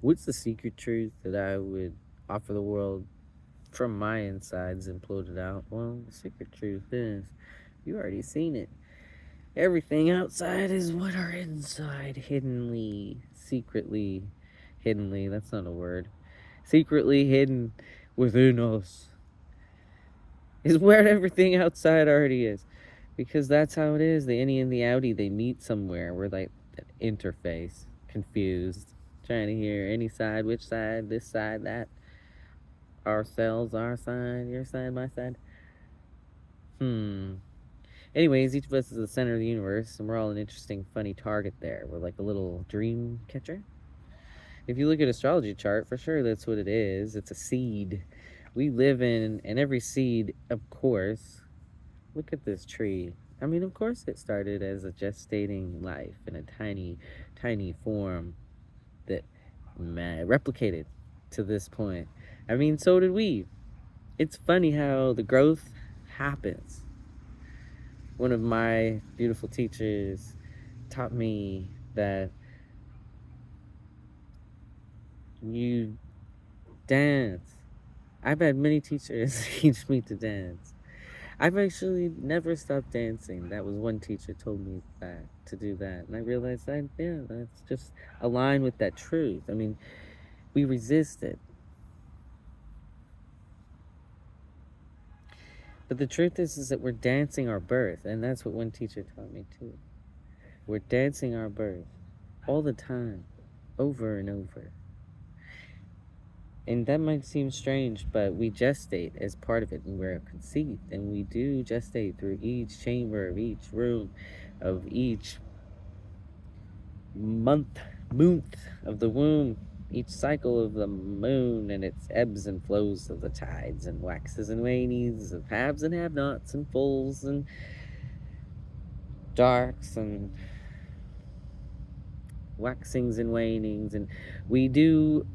What's the secret truth that I would offer the world from my insides and imploded out? Well, the secret truth is you already seen it. Everything outside is what our inside hiddenly, secretly, hiddenly, that's not a word, secretly hidden within us is where everything outside already is. Because that's how it is. The innie and the outie, they meet somewhere. We're like that interface, confused, trying to hear any side, which side, this side, that. Ourselves, our side, your side, my side. Anyways, each of us is the center of the universe, and we're all an interesting, funny target there. We're like a little dream catcher. If you look at astrology chart, for sure that's what it is. It's a seed. We live in, and every seed, of course, look at this tree. I mean, of course it started as a gestating life in a tiny, tiny form that replicated to this point. I mean, so did we. It's funny how the growth happens. One of my beautiful teachers taught me that you dance. I've had many teachers teach me to dance. I've actually never stopped dancing. That was one teacher told me that to do that, and I realized that yeah, that's just aligned with that truth. I mean, we resist it, but the truth is that we're dancing our birth, and that's what one teacher taught me too. We're dancing our birth all the time, over and over. And that might seem strange, but we gestate as part of it, and we're conceived, and we do gestate through each chamber of each room of each month of the womb, each cycle of the moon and its ebbs and flows of the tides and waxes and wanes of haves and have-nots and fulls and darks and waxings and wanings, and we do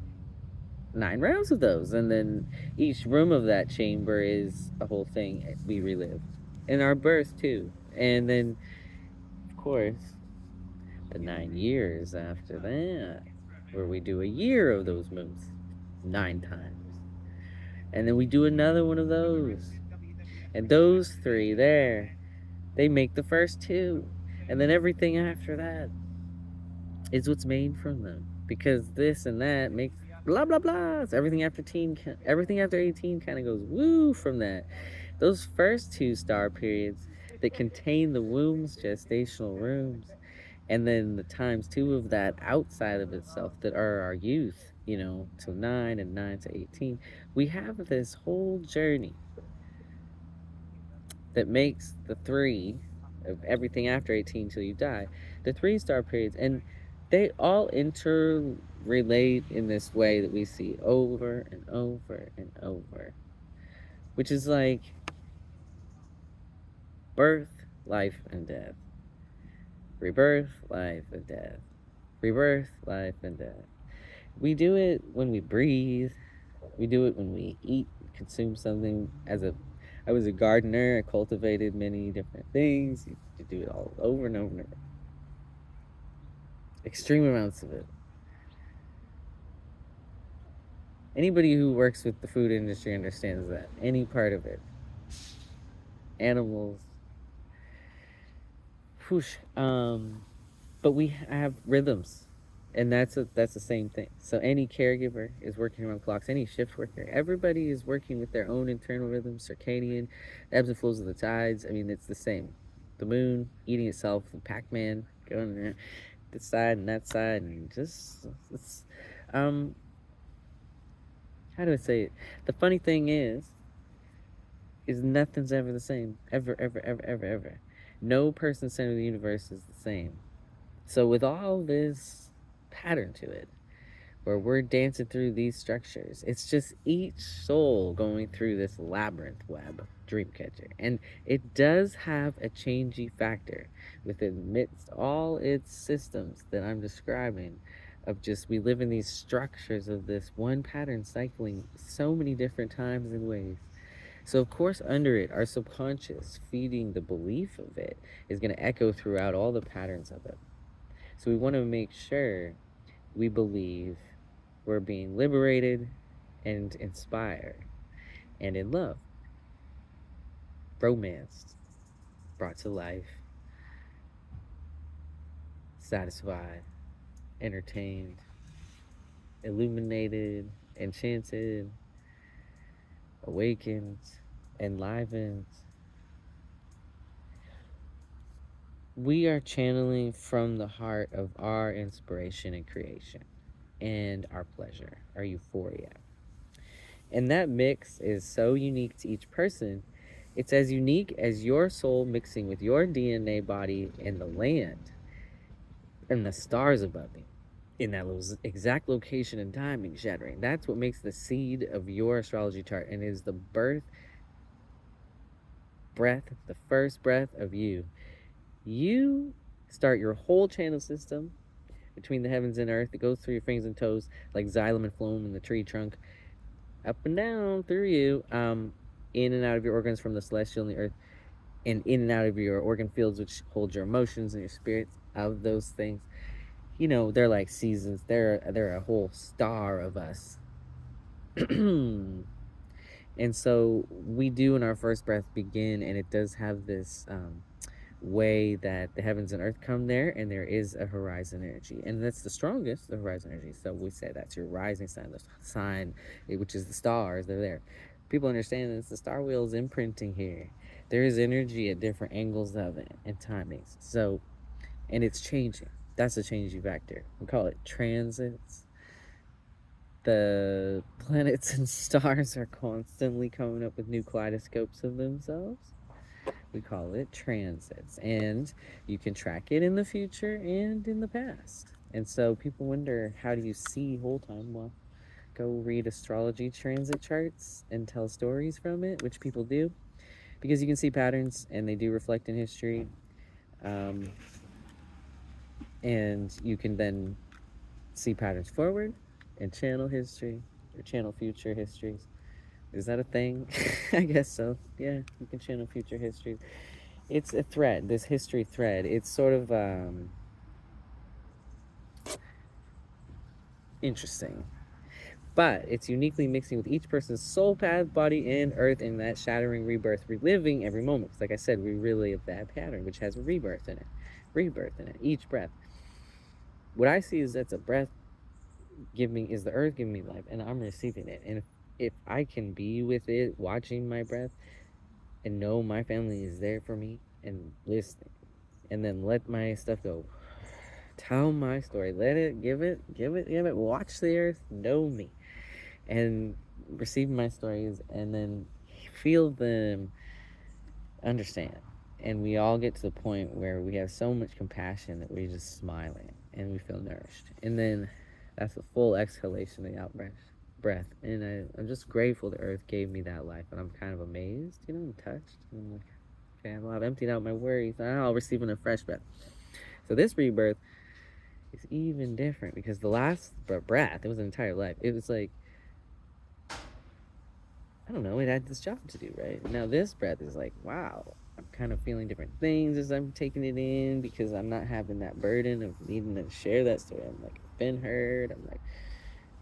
9 rounds of those, and then each room of that chamber is a whole thing we relive, and our birth too, and then of course the 9 years after that, where we do a year of those moons 9 times, and then we do another one of those, and those three there, they make the first two, and then everything after that is what's made from them, because this and that makes blah blah blah. So everything after 18 kind of goes woo from that. Those first two star periods that contain the womb's gestational rooms, and then the times two of that outside of itself that are our youth, till 9 and 9 to 18. We have this whole journey that makes the three of everything after 18 till you die, the 3 star periods, and they all interrelate in this way that we see over and over and over, which is like birth, life, and death, rebirth, life, and death, rebirth, life, and death. We do it when we breathe. We do it when we eat, consume something. I was a gardener. I cultivated many different things. You do it all over and over and over. Extreme amounts of it. Anybody who works with the food industry understands that. Any part of it. Animals. Whoosh. But we have rhythms. And that's the same thing. So any caregiver is working around clocks, any shift worker, everybody is working with their own internal rhythms, circadian, ebbs and flows of the tides. I mean, it's the same. The moon eating itself, Pac-Man going there, this side and that side, and just it's how do I say it? The funny thing is nothing's ever the same. Ever, ever, ever, ever, ever. No person center of the universe is the same. So with all this pattern to it, where we're dancing through these structures, it's just each soul going through this labyrinth web, dreamcatcher. And it does have a changey factor within amidst all its systems that I'm describing, of just we live in these structures of this one pattern cycling so many different times and ways. So of course under it, our subconscious feeding the belief of it is going to echo throughout all the patterns of it. So we want to make sure we believe we're being liberated and inspired and in love, romanced, brought to life, satisfied, entertained, illuminated, enchanted, awakened, enlivened. We are channeling from the heart of our inspiration and creation and our pleasure, our euphoria. And that mix is so unique to each person. It's as unique as your soul mixing with your DNA body and the land and the stars above you in that exact location and timing shattering. That's what makes the seed of your astrology chart and is the birth breath, the first breath of you. You start your whole channel system between the heavens and earth. It goes through your fingers and toes like xylem and phloem in the tree trunk, up and down through you, in and out of your organs from the celestial and the earth, and in and out of your organ fields, which hold your emotions and your spirits of those things. You know, they're like seasons. They're a whole star of us. And so we do in our first breath begin, and it does have this way that the heavens and earth come there, and there is a horizon energy, and that's the strongest, the horizon energy. So we say that's your rising sign, the sign, which is the stars. They're there. People understand that it's the star wheels imprinting here. There is energy at different angles of it and timings. So, and it's changing. That's a changing factor. We call it transits. The planets and stars are constantly coming up with new kaleidoscopes of themselves. We call it transits, and you can track it in the future and in the past. And so people wonder, how do you see whole time? Well, go read astrology transit charts and tell stories from it, which people do, because you can see patterns and they do reflect in history. And you can then see patterns forward and channel history or channel future histories. Is that a thing? I guess so. Yeah, you can channel future histories. It's a thread, this history thread. It's sort of interesting, but it's uniquely mixing with each person's soul path, body, and earth in that shattering rebirth, reliving every moment. Because like I said, we relive that pattern, which has a rebirth in it, each breath. What I see is that's a breath is the earth giving me life, and I'm receiving it. And if I can be with it, watching my breath, and know my family is there for me and listening, and then let my stuff go, tell my story, let it, give it, watch the earth know me, and receive my stories, and then feel them, understand. And we all get to the point where we have so much compassion that we're just smiling and we feel nourished. And then that's a full exhalation of the out breath. And I'm just grateful the earth gave me that life. And I'm kind of amazed, I'm touched. And I'm like, okay, well, I've emptied out my worries. Now I'll receive a fresh breath. So this rebirth is even different because the last breath, it was an entire life. It was like, I don't know, it had this job to do, right? Now this breath is like, wow, I'm kind of feeling different things as I'm taking it in because I'm not having that burden of needing to share that story. I'm like, I've been heard. I'm like,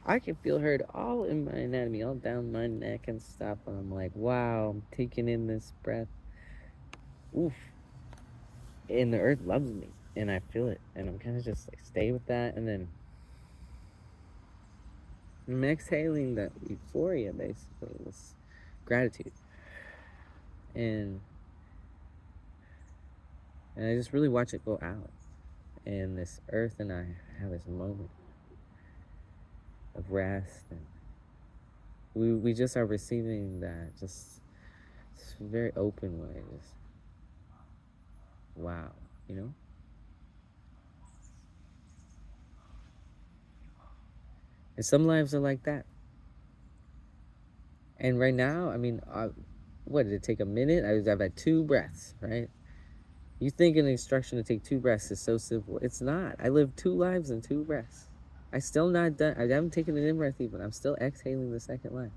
I can feel heard all in my anatomy, all down my neck and stuff. And I'm like, wow, I'm taking in this breath. Oof. And the earth loves me. And I feel it. And I'm kind of just like, stay with that. And then I'm exhaling that euphoria, basically, this gratitude. And I just really watch it go out. And this earth and I have this moment of rest, and we just are receiving that just very open way, just wow, you know. And some lives are like that. And right now, I mean, what did it take, a minute? I've had 2 breaths, right? You think an instruction to take 2 breaths is so simple? It's not. I live 2 lives in 2 breaths. I still not done. I haven't taken an in-breath even. I'm still exhaling the second life.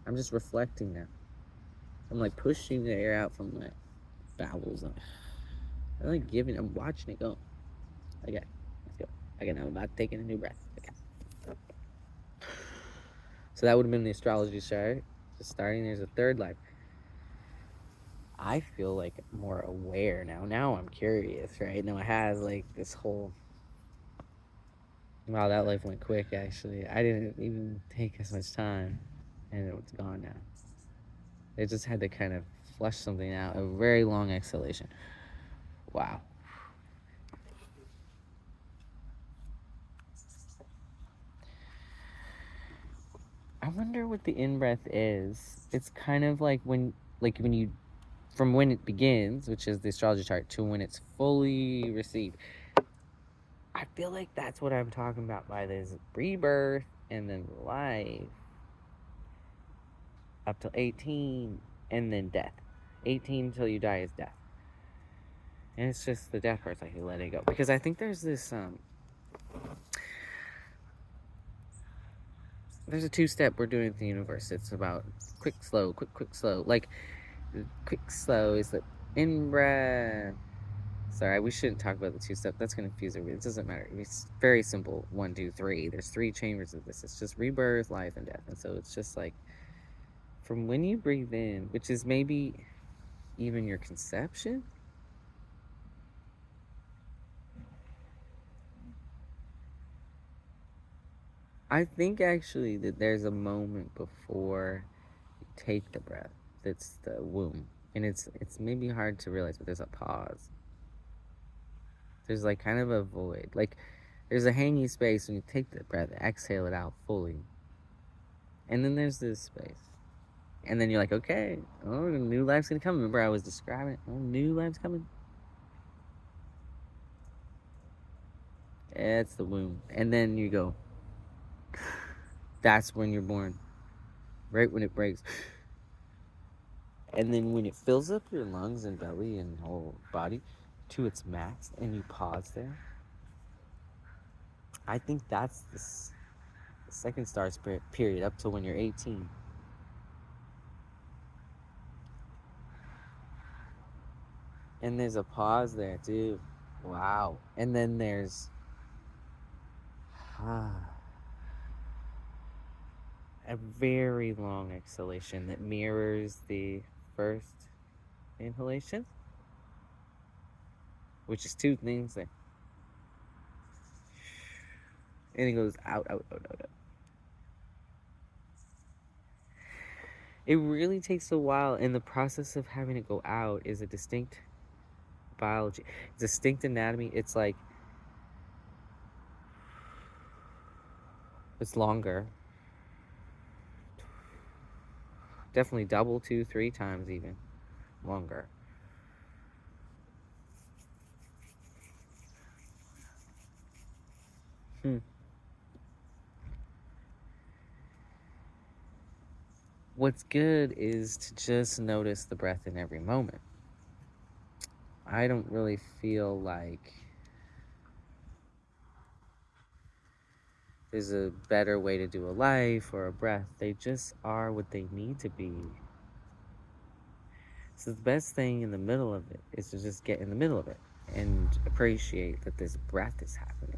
I'm just reflecting now. I'm like pushing the air out from my bowels. I'm like giving. I'm watching it go. Okay, let's go. Okay, now I'm about taking a new breath. Okay. So that would have been the astrology chart. Just starting, there's a third life. I feel like more aware now. Now I'm curious, right? Now it has like this whole. Wow, that life went quick. Actually, I didn't even take as much time, and it's gone now. It just had to kind of flush something out. A very long exhalation. Wow. I wonder what the in breath is. It's kind of like when you, from when it begins, which is the astrology chart, to when it's fully received. I feel like that's what I'm talking about by this rebirth and then life up till 18 and then death. 18 until you die is death. And it's just the death part's like you let it go. Because I think there's this there's a two-step we're doing in the universe. It's about quick, slow, quick, slow. Like quick, slow is the in breath. Sorry, we shouldn't talk about the two-step. That's going to confuse everybody. It doesn't matter. It's very simple. 1, 2, 3. There's 3 chambers of this. It's just rebirth, life, and death. And so it's just like from when you breathe in, which is maybe even your conception. I think actually that there's a moment before you take the breath. That's the womb. And it's maybe hard to realize, but there's a pause. There's like kind of a void. Like there's a hanging space when you take the breath, exhale it out fully. And then there's this space. And then you're like, okay, oh, new life's gonna come. Remember I was describing it? Oh, new life's coming. It's the womb. And then you go, that's when you're born. Right when it breaks. And then when it fills up your lungs and belly and whole body to its max and you pause there, I think that's the second star spirit period up to when you're 18. And there's a pause there too. Wow. And then there's a very long exhalation that mirrors the first inhalation, which is 2 things there. And it goes out, out, out, out, out. It really takes a while, and the process of having it go out is a distinct biology, distinct anatomy. It's like it's longer, definitely double, 2, 3 times even longer. What's good is to just notice the breath in every moment. I don't really feel like there's a better way to do a life or a breath. They just are what they need to be. So the best thing in the middle of it is to just get in the middle of it and appreciate that this breath is happening.